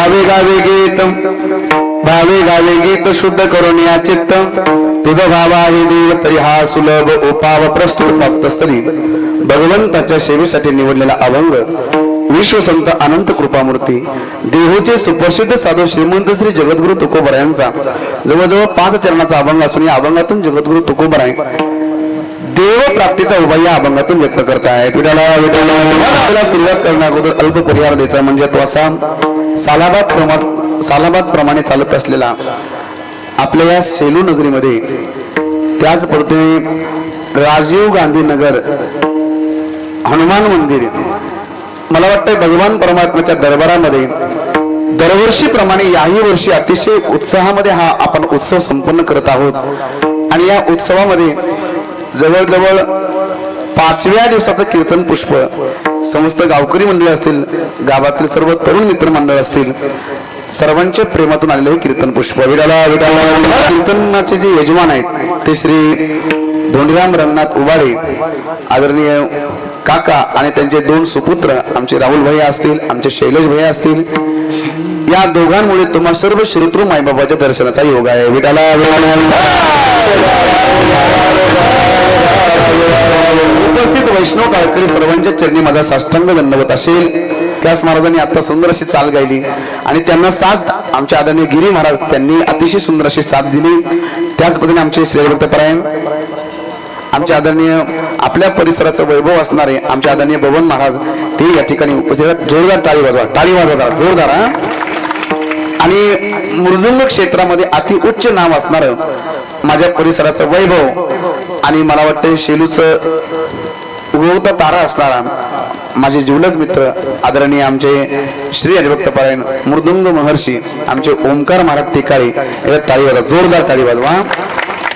भावे गावे गीत भावे गावे गीत शुद्ध करून या चित्त तुझा भाव आहे देव तरी हा सुलभ उपाव प्रस्तुत भक्तस्थली भगवंताच्या सेवेसाठी निवडलेला अभंग विश्वसंत अनंत कृपामूर्ती देहूचे सुप्रसिद्ध साधू श्रीमंत श्री जगद्गुरु तुकोबरायांचा जवळजवळ 5 चरणाचा अभंग असून या अभंगातून जगद्गुरु तुकोबराय देव प्राप्तीचा उभा या अभंगातून व्यक्त करतायत. विठाला सुरुवात करण्या अगोदर अल्प परिहार द्यायचा म्हणजे तो असा सालाबाद प्रमाणे चालत असलेला आपल्या या सेलू नगरीमध्ये त्याच पद्धतीने राजीव गांधी नगर हनुमान मंदिर मला वाटतं भगवान परमात्म्याच्या दरबारामध्ये दरवर्षीप्रमाणे याही वर्षी अतिशय उत्साहामध्ये हा आपण उत्सव संपन्न करत आहोत. आणि या उत्सवामध्ये जवळजवळ 5व्या दिवसाचं कीर्तन पुष्प समस्त गावकरी मंडळी असतील, गावातील सर्व तरुण मित्र मंडळ असतील, सर्वांच्या प्रेमातून आलेले कीर्तन पुष्प विडाला कीर्तनाचे जे यजमान आहेत ते श्री धोंडीराम रंगनाथ उबाळे आदरणीय काका आणि त्यांचे 2 सुपुत्र आमचे राहुल भैया असतील, आमचे शैलेश भैया असतील. या दोघांमुळे तुम्हा सर्व श्रोतृ मायबाबाच्या दर्शनाचा योग आहे. विडाला उपस्थित वैष्णव काळकरी सर्वांच्या चरणी माझा साष्टांग दंडवत असेल. व्यास महाराजांनी आता सुंदर अशी चाल गायली आणि त्यांना साथ आमच्या आदरणीय गिरी महाराज त्यांनी अतिशय सुंदर अशी साथ दिली. त्याच पद्धतीने आमचे श्रेयभक्तपरायण आमचे आदरणीय आपल्या परिसराचं वैभव असणारे आमचे आदरणीय बबन महाराज ते या ठिकाणी उपस्थित आहेत. जोरदार टाळी वाजवा जोरदार. आणि मृदुंग क्षेत्रामध्ये अति उच्च नाव असणार माझ्या परिसराचं वैभव आणि मला वाटतं शेलूचं उगवता तारा असणारा माझे जीवलग मित्र आदरणीय आमचे श्री हरिभक्तपरायण मृदुंग महर्षी आमचे ओंकार महाराज टेकाळे याला टाळी वाजवा जोरदार टाळी वाजवा.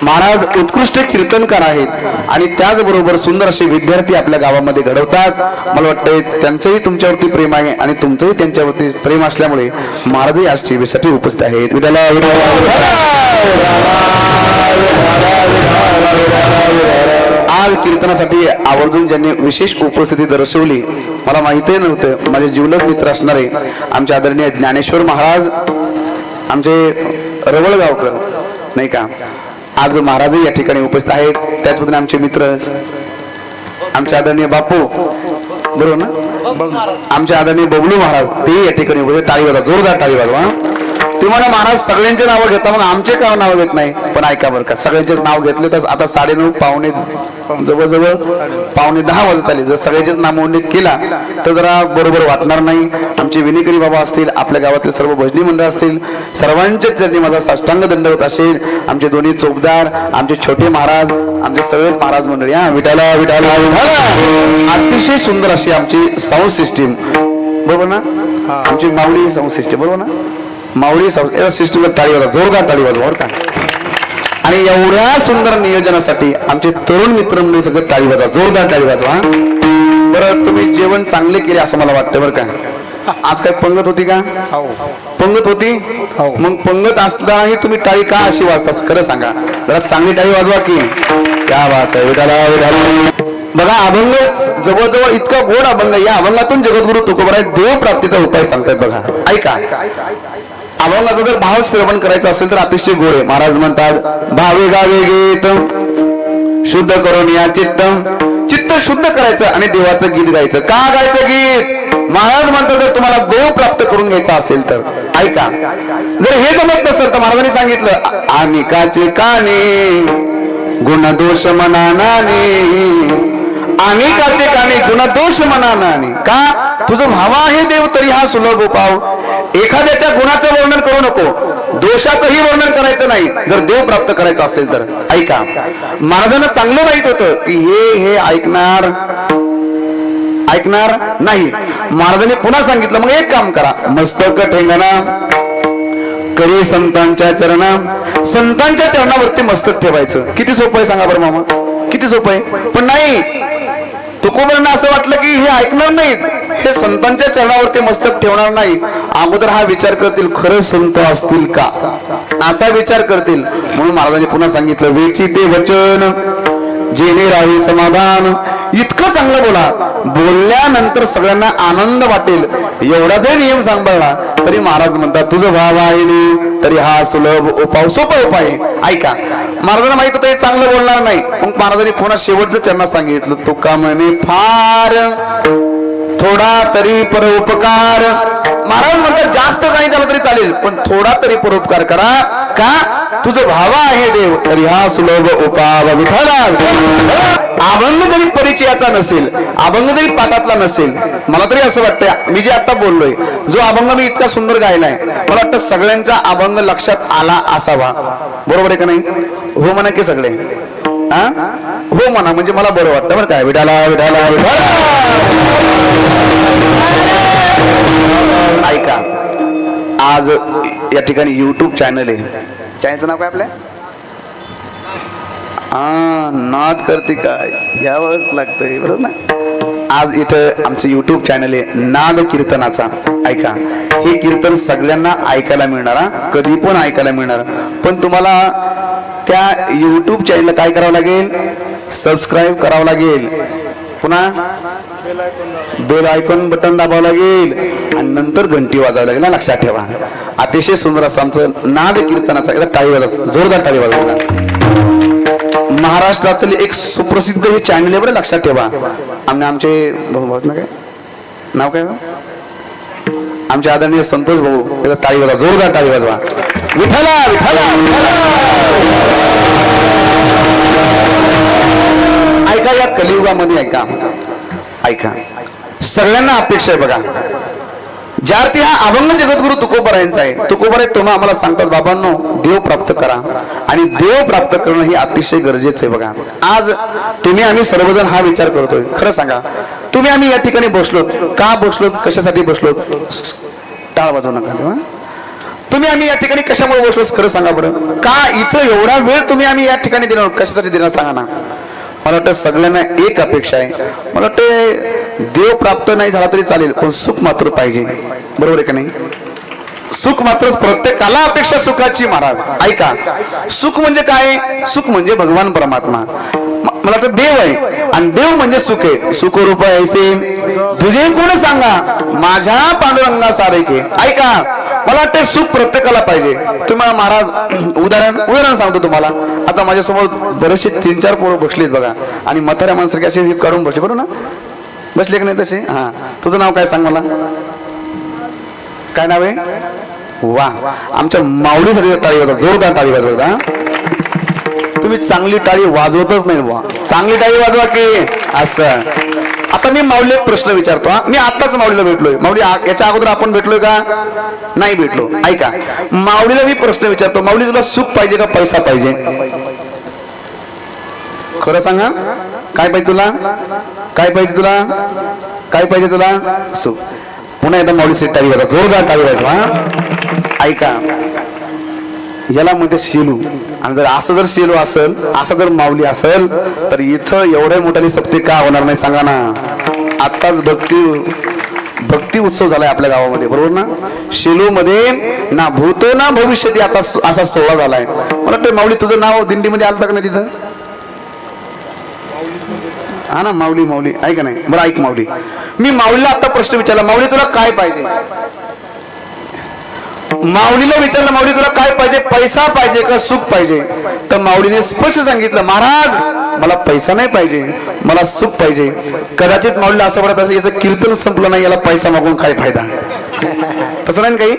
महाराज उत्कृष्ट कीर्तनकार आहेत आणि त्याचबरोबर सुंदर असे विद्यार्थी आपल्या गावामध्ये घडवतात. मला वाटतं त्यांचंही तुमच्यावरती प्रेम आहे आणि तुमचंही त्यांच्यावरती प्रेम असल्यामुळे महाराजही आज सेवेसाठी उपस्थित आहेत. आज कीर्तनासाठी आवर्जून ज्यांनी विशेष उपस्थिती दर्शवली मला माहितीही नव्हतं माझे जीवलग मित्र असणारे आमचे आदरणीय ज्ञानेश्वर महाराज आमचे रवळगावकर नाही का आज महाराजही या ठिकाणी उपस्थित आहेत. त्याच पद्धतीने आमचे मित्र आमचे आदरणीय बापू बरोबर ना आमचे आदरणीय बबलू महाराज ते या ठिकाणी उपस्थित. टाळी वाजवा जोरदार टाळी वाजवा. तुम्हाला महाराज सगळ्यांचे नाव घेता मग आमचे का नाव घेत नाही. पण ऐका बरं का सगळ्यांचे नाव घेतले तर आता 9:30 जवळजवळ 9:45 वाजत आले. जर सगळ्यांचेच नाम उल्लेख केला तर जरा बरोबर वाटणार नाही. आमचे विनिकरी बाबा असतील आपल्या गावातील सर्व भजनी मंडळ असतील सर्वांच्याच चरणी माझा साष्टांग दंडवत असेल. आमचे दोन्ही चोपदार आमचे छोटे महाराज आमचे सगळेच महाराज मंडळी हा विठाला अतिशय सुंदर अशी आमची साऊंड सिस्टीम बरोबर ना आमची माऊली साऊंड सिस्टीम बरोबर ना माऊली सिस्टीमला टाळी वाजवा जोरदार टाळी वाजवा बरं का. आणि एवढ्या सुंदर नियोजनासाठी आमचे तरुण मित्रांनी सगळं टाळी वाजवा जोरदार टाळी वाजवा. बरं तुम्ही जेवण चांगले केले असं मला वाटतं बरं का. आज काय पंगत होती का. पंगत होती मग पंगत असतानाही तुम्ही टाळी का अशी वाजता खरं सांगा. जरा चांगली टाळी वाजवा की क्या बात आहे. बघा अभंग जवळजवळ इतका गोड अभंग या अभंगातून जगद्गुरु तुकोबराय देव प्राप्तीचा उपाय सांगतायत. बघा ऐका अभंगाचा जर भाव श्रवण करायचा असेल तर अतिशय गोड आहे. महाराज म्हणतात भावे गावे गीत शुद्ध करून या चित्त शुद्ध करायचं आणि देवाचं गीत गायचं. का गायचं गीत महाराज म्हणतात जर तुम्हाला देव प्राप्त करून घ्यायचा असेल तर ऐका. जर हे जमत नसेल तर महाराजांनी सांगितलं अनेकाचे काने गुण दोष मनाने अनेकाचे काने गुण दोष मनाने. का तुझं भाव आहे देव तरी हा सुलभ उपाव. एखाद्याच्या गुणाचं वर्णन करू नको दोषाचंही वर्णन करायचं नाही जर देव प्राप्त करायचं असेल तर. ऐका महाराजांना चांगलं माहित होतं की हे ऐकणार नाही. महाराजांनी पुन्हा सांगितलं मग एक काम करा मस्तक ठेंगणा करी संतांच्या चरणावरती मस्तक ठेवायचं. किती सोपं आहे सांगा बरं मामा किती सोपं आहे. पण नाही तुकोबरांना असं वाटलं की हे ऐकणार नाहीत हे संतांच्या चरणावरती मस्तक ठेवणार नाही. अगोदर हा विचार करतील खरं संत असतील का असा विचार करतील. म्हणून महाराजांनी पुन्हा सांगितलं वेची ते वचन जेणे राही समाधान. इतकं चांगलं बोला बोलल्यानंतर सगळ्यांना आनंद वाटेल एवढा जरी नियम सांभाळला तरी महाराज म्हणतात तुझं भाव आहे देव तरी हा सुलभ उपाय सोपा उपाय आहे. ऐका महाराजांना माहित होतं हे चांगलं बोलणार नाही, मग महाराजांनी पुन्हा शेवटचं त्यांना सांगितलं तुका म्हणे फार थोडा तरी परोपकार. महाराज म्हणतात जास्त काही झालं तरी चालेल पण थोडा तरी परोपकार करा का तुझं भावा आहे देव तरी हा सुलभ उपाय विठाला. अभंग जरी परिचयाचा नसेल, अभंग जरी पाठातला नसेल, मला तरी असं वाटतं मी जे आता बोललोय जो अभंग मी इतका सुंदर गायलाय मला वाटतं सगळ्यांचा अभंग लक्षात आला असावा. बरोबर आहे का नाही? हो म्हणा की सगळे हा हो म्हणा म्हणजे मला बरं वाटतं बरं काय. विठाला विठाला विठाला. ऐका आज या ठिकाणी युट्यूब चॅनल आहे, चॅनलचं नाव काय आपल्या नाद करते काय घ्यावंच लागतंय बरोबर ना. आज इथं आमचं युट्यूब चॅनल आहे नाद कीर्तनाचा. ऐका हे कीर्तन सगळ्यांना ऐकायला मिळणार, कधी पण ऐकायला मिळणार, पण तुम्हाला त्या युट्यूब चॅनलला काय करावं लागेल सबस्क्राईब करावं लागेल, पुन्हा बेल आयकॉन बटन दाबावं लागेल आणि नंतर घंटी वाजवावी लागेल. लक्षात ठेवा अतिशय सुंदर असं आमचं नाद कीर्तनाचा एकदा टाळी वाजवा जोरदार टाळी वाजवा. महाराष्ट्रातील एक सुप्रसिद्ध हे चॅनल आहे बरं लक्षात ठेवा. आमचे भाऊ ना काय नाव काय आमचे आदरणीय संतोष भाऊ एकदा टाळी वाजवा जोरदार टाळी वाजवा. विठाला विठाला. ऐका या कलियुगामध्ये ऐका ऐका सगळ्यांना अपेक्षा आहे बघा ज्यार्थी हा अभंग जगद्गुरु तुकोबरायांचा आहे. तुकोबराय तुम्हा आम्हाला सांगतात बाबांनो देव प्राप्त करा आणि देव प्राप्त करणं हे अतिशय गरजेचं आहे. बघा आज तुम्ही आम्ही सर्वजण हा विचार करतोय. खरं सांगा तुम्ही आम्ही या ठिकाणी बसलो का बसलो कशासाठी बसलो टाळ वाजवू नका तेव्हा. तुम्ही आम्ही या ठिकाणी कशामुळे बसलो खरं सांगा बरं. का इथं एवढा वेळ तुम्ही आम्ही या ठिकाणी दिला कशासाठी दिला सांगा ना. मला वाटतं सगळ्यांना एक अपेक्षा आहे. मला वाटतं देव प्राप्त नाही झाला तरी चालेल पण सुख मात्र पाहिजे. बरोबर आहे का नाही? सुख मात्र प्रत्येकाला अपेक्षा सुखाची. महाराज ऐका सुख म्हणजे काय? सुख म्हणजे भगवान परमात्मा. मला वाटतं देव आहे आणि देव म्हणजे सुख आहे. सुख रूप ऐसे तुझे कोण सांगा माझ्या पांडुरंगा सारखे. ऐका मला वाटतं सुख प्रत्येकाला पाहिजे. तुम्हाला महाराज उदाहरण सांगतो तुम्हाला. आता माझ्यासमोर बरेचसे 3-4 पोरं बसलेत बघा आणि म्हाताऱ्या माणसारखे असे विप काढून बसले बरोबर ना. बसले की नाही तसे? हा तुझं नाव काय सांग मला. काय नाव आहे? वा आमच्या माऊलीसाठी टाळी वाजवा जोरदार टाळी वाजवा. तुम्ही चांगली टाळी वाजवतच नाही बुवा. चांगली टाळी वाजवा की असं. आता मी माऊलीला एक प्रश्न विचारतो. मी आताच माऊलीला भेटलोय. माऊली याच्या अगोदर आपण भेटलोय का? नाही भेटलो. ऐका माऊलीला मी प्रश्न विचारतो. माऊली तुला सुख पाहिजे का पैसा पाहिजे? खरं सांगा काय पाहिजे तुला? काय पाहिजे तुला? काय पाहिजे तुला? सुख. पुन्हा एकदा माऊली टाळी वाजवा जोरदार टाळी वाजवा. ऐका याला म्हणते शेलू. आणि जर असं जर शेलू असेल असं जर माऊली असेल तर इथं एवढ्या मोठ्याने सप्ते का होणार नाही सांगा ना. आत्ताच भक्ती उत्सव झालाय आपल्या गावामध्ये बरोबर ना. शेलू मध्ये ना भूतो ना भविष्यती आता असा सोहळा झालाय. मला वाटतं माऊली तुझं नाव दिंडीमध्ये आलं का नाही तिथं? हा ना माऊली माऊली ऐका नाही बरं ऐक माऊली मी माऊलीला आता प्रश्न विचारला माऊली तुला काय पाहिजे? माऊलीला विचारलं माऊली तुला काय पाहिजे? पैसा पाहिजे का सुख पाहिजे? तर माऊलीने स्पष्ट सांगितलं महाराज मला पैसा नाही पाहिजे मला सुख पाहिजे. कदाचित माऊलीला असं वाटत असेल याचं कीर्तन संपलं नाही याला पैसा मागून काय फायदा. तसं नाही काही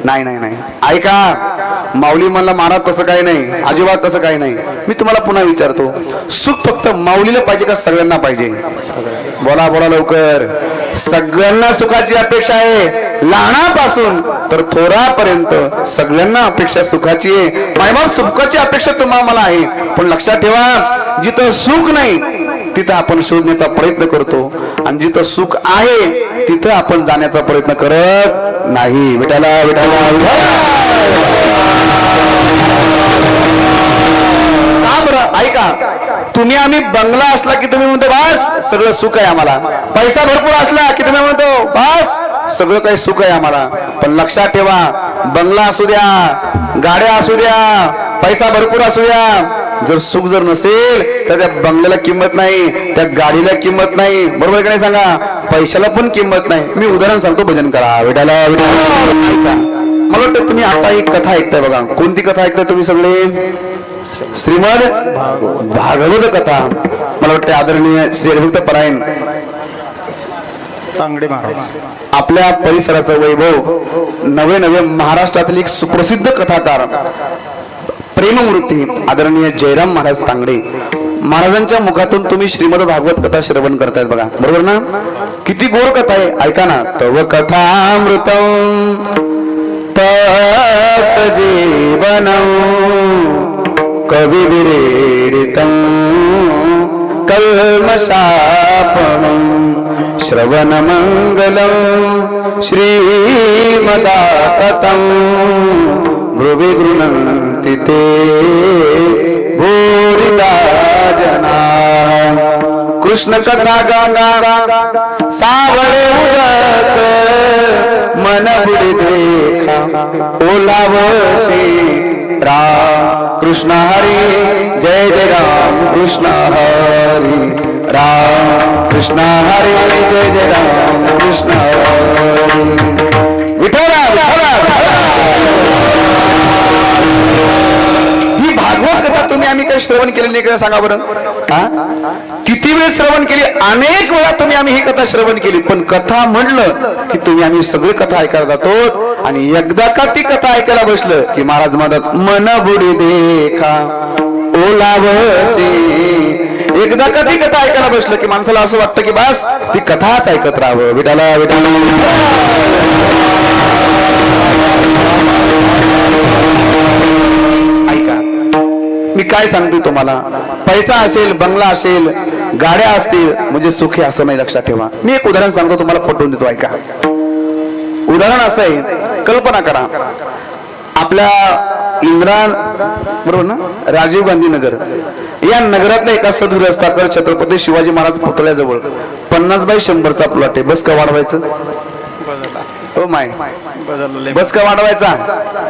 नाही नाही नाही. ऐका माऊली म्हणला महाराज तसं काही नाही अजिबात तसं काही नाही. मी तुम्हाला पुन्हा विचारतो सुख फक्त माऊलीला पाहिजे का सगळ्यांना पाहिजे? बोला बोला लवकर. सगळ्यांना सुखाची अपेक्षा आहे लहानापासून तर थोरापर्यंत सगळ्यांना अपेक्षा सुखाची आहे. मायबाप सुखाची अपेक्षा तुम्हाला मला आहे पण लक्षात ठेवा जिथं सुख नाही तिथं आपण शोधण्याचा प्रयत्न करतो आणि जिथं सुख आहे तिथं आपण जाण्याचा प्रयत्न करत नाही. विठाला विठाला. ऐका तुम्ही आम्ही बंगला असला की तुम्ही म्हणतो बस सगळं सुख आहे आम्हाला. पैसा भरपूर असला की तुम्ही म्हणतो बस सगळं काही सुख आहे आम्हाला. पण लक्षात ठेवा बंगला असू द्या गाड्या असू द्या पैसा भरपूर असू द्या जर सुख जर नसेल तर त्या बंगल्याला किंमत नाही, त्या गाडीला किंमत नाही, बरोबर का नाही सांगा? पैशाला पण किंमत नाही. मी उदाहरण सांगतो, भजन करा विठाला विठाला. मला वाटतं तुम्ही आता एक कथा ऐकताय बघा. कोणती कथा ऐकताय तुम्ही सगळे? श्रीमद भागवत कथा. मला वाटतं आदरणीय श्री हरिभक्त परायण तांगडे महाराज आपल्या परिसराचं वैभव नवे नवे महाराष्ट्रातील एक सुप्रसिद्ध कथाकार प्रेममूर्ती आदरणीय जयराम महाराज तांगडे महाराजांच्या मुखातून तुम्ही श्रीमद भागवत कथा श्रवण करतायत बघा, बरोबर ना? किती गोड कथा आहे, ऐका ना. तव कथामृतम तत् जीवनम कवि विरेडितम कल्मषापणम श्रवण मंगलम श्रीमदाततम भ्रुवि गृह्णन्ति ते भूरिदा जना. कृष्ण कथा गंगा सावळे उगत मन बुडी देखा ओलावशी राम कृष्ण हरी जय जय राम कृष्ण हरी राम कृष्ण हरी जय जय राम कृष्ण हरी विठोबा ही भागवत कथा तुम्ही आम्ही काही श्रवण केली नाही का सांगा बरं? किती वेळ श्रवण केली? अनेक वेळा तुम्ही आम्ही ही कथा श्रवण केली, पण कथा म्हणलं की तुम्ही आम्ही सगळी कथा ऐकायला जातो. आणि एकदा का ती कथा ऐकायला बसलं की महाराज म्हणतात मन बुडी देखा ओलावसे. एकदा का ती कथा ऐकायला बसलं की माणसाला असं वाटतं की बस ती कथाच ऐकत राहावं. विठाला विठाला. ऐका, मी काय सांगतो तुम्हाला, पैसा असेल, बंगला असेल, गाड्या असतील म्हणजे सुखी असं नाही, लक्षात ठेवा. मी एक उदाहरण सांगतो तुम्हाला, पटवून देतो, ऐका. उदाहरण असं आहे, कल्पना करा आपल्या इंदिरा, बरोबर ना, राजीव गांधी नगर या नगरातल्या एका सदगृहस्थाकडे छत्रपती शिवाजी महाराज पुतळ्याजवळ 50x100चा प्लॉट आहे. बस का वाढवायचं? हो माय, बस का वाढवायचा?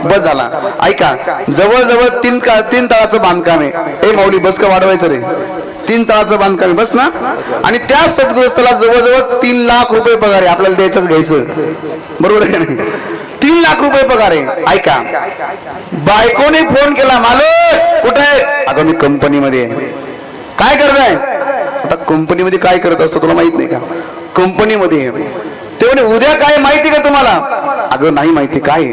बस झाला. ऐका, जवळजवळ तीन तळाचं बांधकाम आहे. ए माऊली, बस का वाढवायचं रे? 3 तळाचं बांधकाम आहे, बस ना. आणि त्या सदगृहस्थाला जवळजवळ 3 लाख रुपये पगार आहे. आपल्याला द्यायचं घ्यायचं, बरोबर आहे का नाही? 3 लाख रुपये पगार आहे. ऐका, बायकोने फोन केला, मालक कुठे? अगं मी कंपनीमध्ये आहे. काय करताय? आता कंपनीमध्ये काय करत असतो तुला माहित नाही का? कंपनीमध्ये. ते म्हणे उद्या काय माहिती का तुम्हाला? अगं नाही माहिती. काय?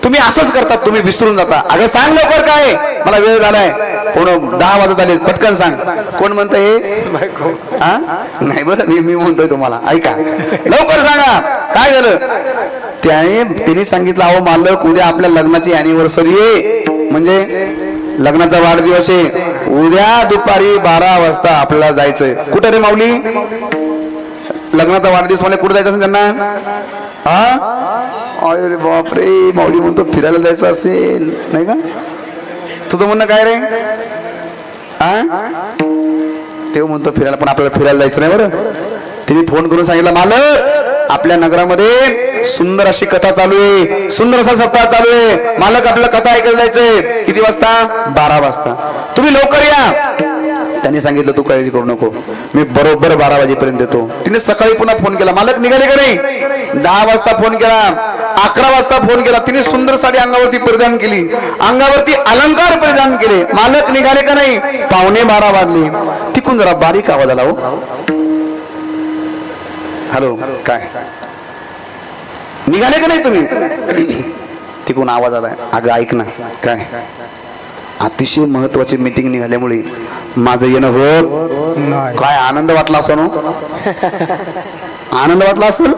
तुम्ही असंच करतात, तुम्ही विसरून जाता. अगं सांग लवकर, काय? मला वेळ झालाय, कोण 10 वाजत आले, पटकन सांग. कोण म्हणतं हे? नाही बरं, मी म्हणतोय तुम्हाला, ऐका लवकर सांगा काय झालं. त्याने सांगितलं, अहो मालक उद्या आपल्या लग्नाची अॅनिव्हर्सरी आहे, म्हणजे लग्नाचा वाढदिवस आहे. उद्या दुपारी 12 वाजता आपल्याला जायचंय. कुठं रे माऊली? लग्नाचा वाढदिवस म्हणजे कुठे जायचं असेल त्यांना? अरे बापरे, माऊली म्हणतो फिरायला जायचं असेल, नाही का? तुझं म्हणणं काय रे? ते म्हणतो फिरायला, पण आपल्याला फिरायला जायचं नाही बरं. तिने फोन करून सांगितलं, मालक आपल्या नगरामध्ये सुंदर अशी कथा चालू आहे, सुंदर असा सप्ताह चालू आहे. मालक आपल्याला कथा ऐकायला जायचंय. किती वाजता? 12 वाजता. तुम्ही लवकर या. त्यांनी सांगितलं, तू काळजी करू नको, मी बरोबर 12 वाजेपर्यंत येतो. तिने सकाळी पुन्हा फोन केला, मालक निघाले का नाही? 10 वाजता फोन केला, 11 वाजता फोन केला. तिने सुंदर साडी अंगावरती परिधान केली, अंगावरती अलंकार परिधान केले. मालक निघाले का नाही? 11:15 वाजले. तिकून जरा बारीक आवाज आला, हो हॅलो, काय निघाले का नाही तुम्ही? तिकून आवाज आलाय, अगं ऐक ना, काय अतिशय महत्वाची मीटिंग निघाल्यामुळे माझं येणं होत काय. आनंद वाटला असो ना, आनंद वाटला असेल.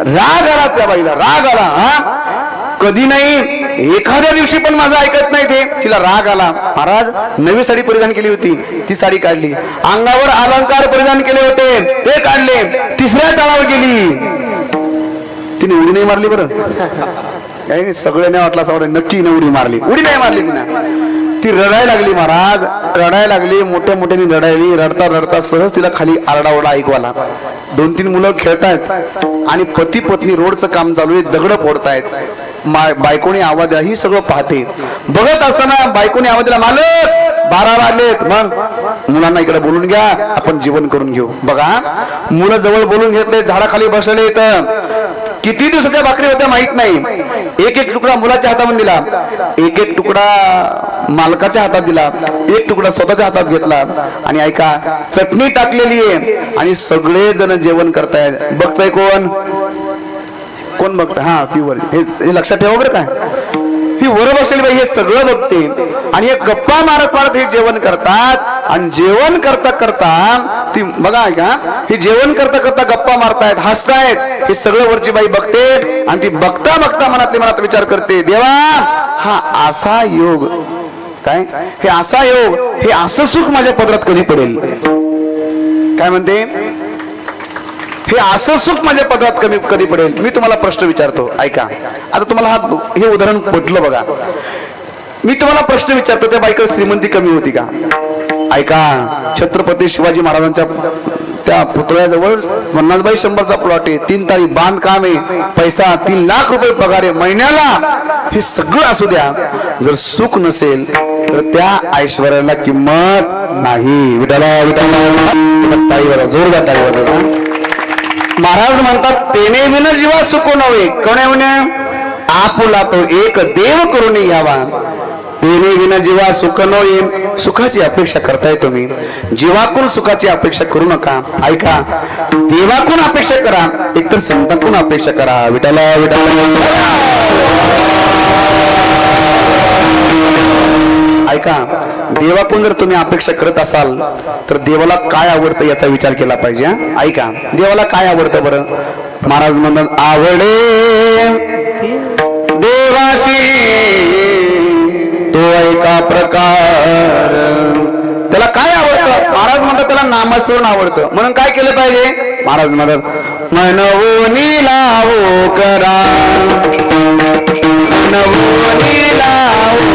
राग आला त्या बाईला, राग आला. कधी नाही, एखाद्या दिवशी पण माझं ऐकत नाही ते. तिला राग आला. महाराज नवी साडी परिधान केली होती, ती साडी काढली. अंगावर अलंकार परिधान केले होते, ते काढले. 3ऱ्या तळावर गेली. तिने उडी नाही मारली बरं, काही सगळं नाही वाटलं असं, नक्की उडी मारली. उडी नाही मारली तिने. ती रडायला लागली महाराज, रडायला लागली, मोठ्या मोठ्याने रडायली. रडता रडता सहज तिला खाली आरडाओरडा ऐकू आला. 2-3 मुलं खेळतायत आणि पती पत्नी रोडचं काम चालू आहे, दगड फोडतायत. बायकोने आवाज दिला, ही सगळं पाहते. बघत असताना बायकोने आवाज दिला, मालक 12 वाजलेत, मग मुलांना इकडे बोलून घ्या, आपण जेवण करून घेऊ. बघा मुलं जवळ बोलून घेतले, झाडाखाली बसलेले इथं. किती दिवसाच्या भाकरी होत्या माहित नाही. एक एक तुकडा मुलाच्या हातामध्ये दिला, एक एक तुकडा मालकाच्या हातात दिला, एक तुकडा स्वतःच्या हातात घेतला. आणि ऐका, चटणी टाकलेली आहे आणि सगळे जण जेवण करतायत. बघताय कोण कोण बघत? हा ती वर, हे लक्षात ठेवा बरं काय. ही वर बसलेली बाई हे सगळं बघते आणि हे गप्पा मारत मारत हे जेवण करतात. आणि जेवण करता करता ती बघा का, हे जेवण करता करता गप्पा मारतायत, हसतायत. हे सगळं वरची बाई बघते आणि ती बघता बघता मनातले मनात विचार करते, देवा हा असा योग, काय हे असा योग, हे असं सुख माझ्या पदरात कधी पडेल. काय म्हणते, हे असं सुख माझ्या पदरात कधी पडेल. मी तुम्हाला प्रश्न विचारतो, ऐका. आता तुम्हाला हे उदाहरण पटलं बघा. मी तुम्हाला प्रश्न विचारतो, त्या बाईकडे श्रीमंती कमी होती का? ऐका, छत्रपती शिवाजी महाराजांच्या त्या पुतळ्याजवळ 50x100चा प्लॉट आहे, 3 तारी बांधकाम आहे, पैसा 3 लाख रुपये पगार आहे महिन्याला. हे सगळं असू द्या, जर सुख नसेल तर त्या ऐश्वर्याला किंमत नाही. विठाला विठाला टाळीवाला, जोरदार टाळीवाला. महाराज म्हणतात, तेने विन जीवा सुखो नव्हे, कोणे आपुला तो एक देव करून यावा. तेने विन जीवा सुख नव्हे, सुखाची अपेक्षा करताय तुम्ही, जीवाकून सुखाची अपेक्षा करू नका. ऐका, देवाकून अपेक्षा करा, एकतर संतांकडून अपेक्षा करा. विठाला विठाला. ऐका, देवाकडून जर तुम्ही अपेक्षा करत असाल तर देवाला काय आवडतं याचा विचार केला पाहिजे. ऐका, देवाला काय आवडतं बरं? महाराज म्हणतात, आवडे देवाशी तो ऐका प्रकार. त्याला काय आवडतं? महाराज म्हणतात त्याला नामस्मरण आवडतं. म्हणून काय केलं पाहिजे? महाराज म्हणतात, मनवोनी लावो करा, मनवोनी लावो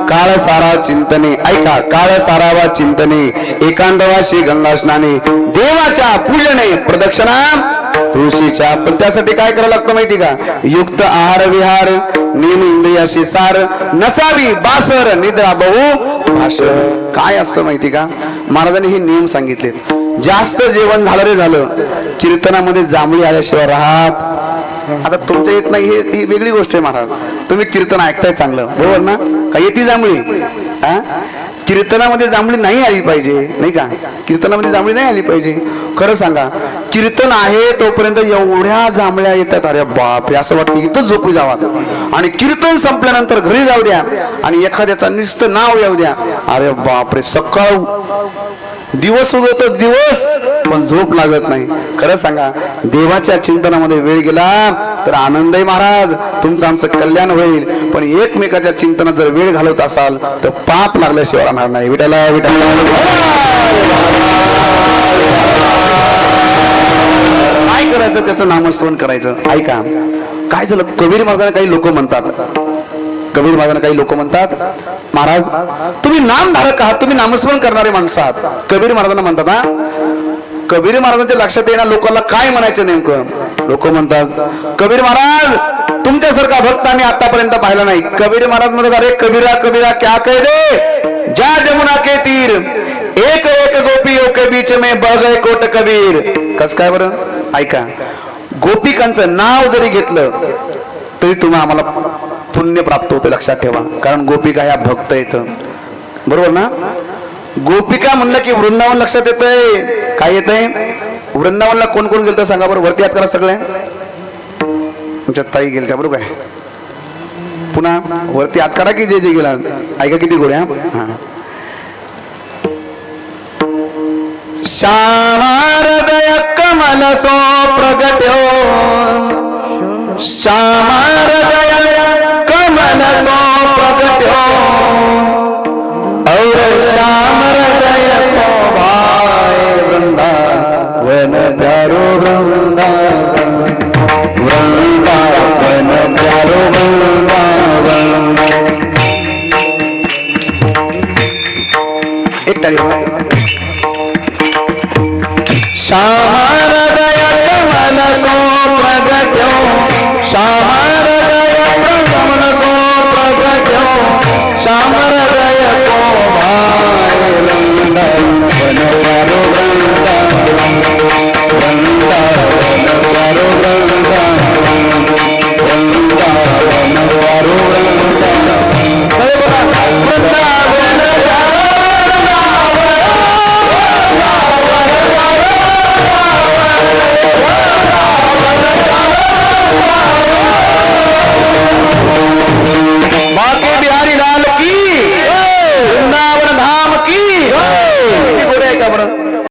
काळ सारा चिंतने. ऐका, काळ सारावा चिंतने, एकांतवासी गंगा स्नाने, देवाच्या पूजने प्रदक्षिणा तुळशीच्या. पण त्यासाठी काय करावं लागतं माहिती का? युक्त आहार विहार, नियम इंद्रियाशी सार, नसावी बासर, निद्रा बहु भाषण. काय असतं माहिती का? महाराजांनी हे नियम सांगितलेत. जास्त जेवण झालं रे झालं, कीर्तनामध्ये जांभळी आल्याशिवाय राहत. आता तुमच्या येत नाही ही वेगळी गोष्ट आहे महाराज. तुम्ही कीर्तन ऐकताय चांगलं, बरोबर ना? काय येते जांभळी? कीर्तनामध्ये जांभळी नाही आली पाहिजे, नाही का? कीर्तनामध्ये जांभळी नाही आली पाहिजे. खरं सांगा, कीर्तन आहे तोपर्यंत एवढ्या जांभळ्या येतात, अरे बापरे, असं वाटतं इथंच झोपी जावा. आणि कीर्तन संपल्यानंतर घरी जाऊ द्या आणि एखाद्याचा नुसतं नाव येऊ द्या, अरे बापरे, सकाळ दिवस उगवतो दिवस पण झोप लागत नाही. खरं सांगा, देवाच्या चिंतनामध्ये वेळ गेला तर आनंद आहे महाराज, तुमचं आमचं कल्याण होईल. पण एकमेकाच्या चिंतनात जर वेळ घालवत असाल तर पाप लागल्याशिवाय राहणार नाही. विठाला विठाला. काय करायचं? त्याचं नामस्मरण करायचं. ऐका, काय झालं, कबीर महाराजांना काही लोक म्हणतात, कबीर महाराजांना काही लोक म्हणतात, महाराज तुम्ही नामधारक आहात, तुम्ही नामस्मरण करणारे माणसं आहात. कबीर महाराजांना म्हणतात, हा कबीर महाराजांच्या लक्षात येणार लोकांना काय म्हणायचं नेमकं. लोक म्हणतात, कबीर महाराज तुमच्यासारखा भक्त आम्ही आतापर्यंत पाहिला नाही. कबीर महाराज म्हणतात, अरे कबीरा कबीरा क्या कह दे, जा जमुना के तीर, एक एक गोपी के बीच में बह गए कोट कबीर. कस काय बरं? ऐका, गोपिकांचं नाव जरी घेतलं तरी तुम्ही आम्हाला पुण्य प्राप्त होतं, लक्षात ठेवा. कारण गोपिका ह्या भक्त येतं, बरोबर ना. गोपिका म्हणलं की वृंदावन लक्षात येतंय. काय येतंय? वृंदावनला कोण कोण गेलं सांगा बरं, वरती हात करा सगळे. तुमच्या ताई गेल्या बरोबर आहे. पुन्हा वरती हात करा की जे जे गेला. ऐका किती गोड्या. हा, श्यामारदय कमल सो प्रगट्यो, श्यामारदय कमल सो प्रगट्यो, और श्यामरदय को भाए वृंदावन प्यारो वृंदावन, वृंदावन प्यारो वृंदावन. एक टाळी. श्यामारदय कमल सो प्रगट्यो, श्यामारदय कमल सो प्रगट्यो, श्याम